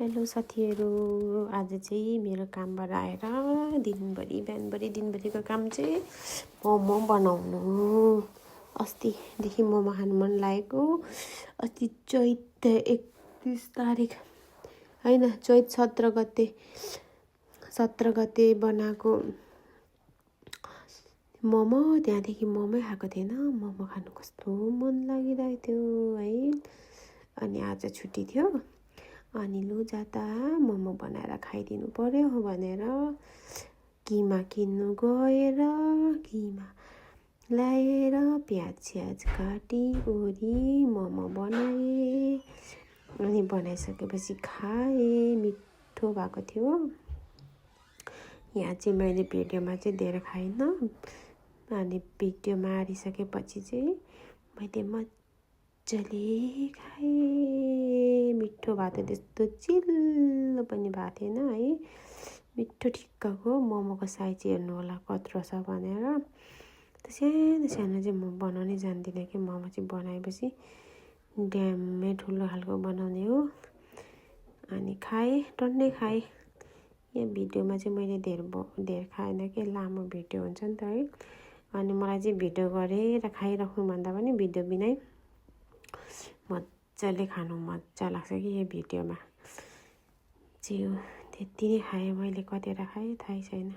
Hello साथीहरू, आज चाहिँ मेरो कामबाट आएर दिनभरिको काम चाहिँ मोमो बनाउनु। अस्तिदेखि मोमो खानु मन लागेको। अस्ति चैत 31 तारिक होइन, चैत 17 गते बनाएको मोमो। त्यहाँदेखि मोमो खाएको थिएन। मोमो खानु कस्तो मन लागिरहेको थियो है। अनि आज छुट्टी थियो। अनि लु जाता मोमो बनाएर खाइदिनु पर्यो भनेर किमा किन्नु गएर किमा ल्याएर प्याज काटी ओरी मोमो बनाएँ। अनि बनाइसकेपछि खाएँ, मिठो भएको थियो। यहाँ चाहिँ मैले भिडियोमा चाहिँ धेरै खाइनँ। अनि भिडियोमा हालिसकेपछि चाहिँ मैले मजाले खाएँ। मिठो भएको थियो, त्यस्तो चिल्लो पनि भएको थिएन है। मिठो ठिक्कको मोमोको साइज हेर्नु होला कत्रो छ भनेर। सानो सानो चाहिँ म बनाउनै जान्दिनँ कि मोमो चाहिँ बनाएपछि ड्याम्मै ठुलो खालको बनाउने हो। अनि खाएँ, टन्नै खाएँ। यहाँ भिडियोमा चाहिँ मैले धेरै खाएन कि लामो भिडियो हुन्छ नि त है। अनि मलाई चाहिँ भिडियो गरेर खाइराख्नुभन्दा पनि भिडियो बिनै मजाले खानु मजा लाग्छ कि यो भिडियोमा चाहिँ। त्यति नै खाएँ मैले, कतिवटा खाएँ थाहै छैन।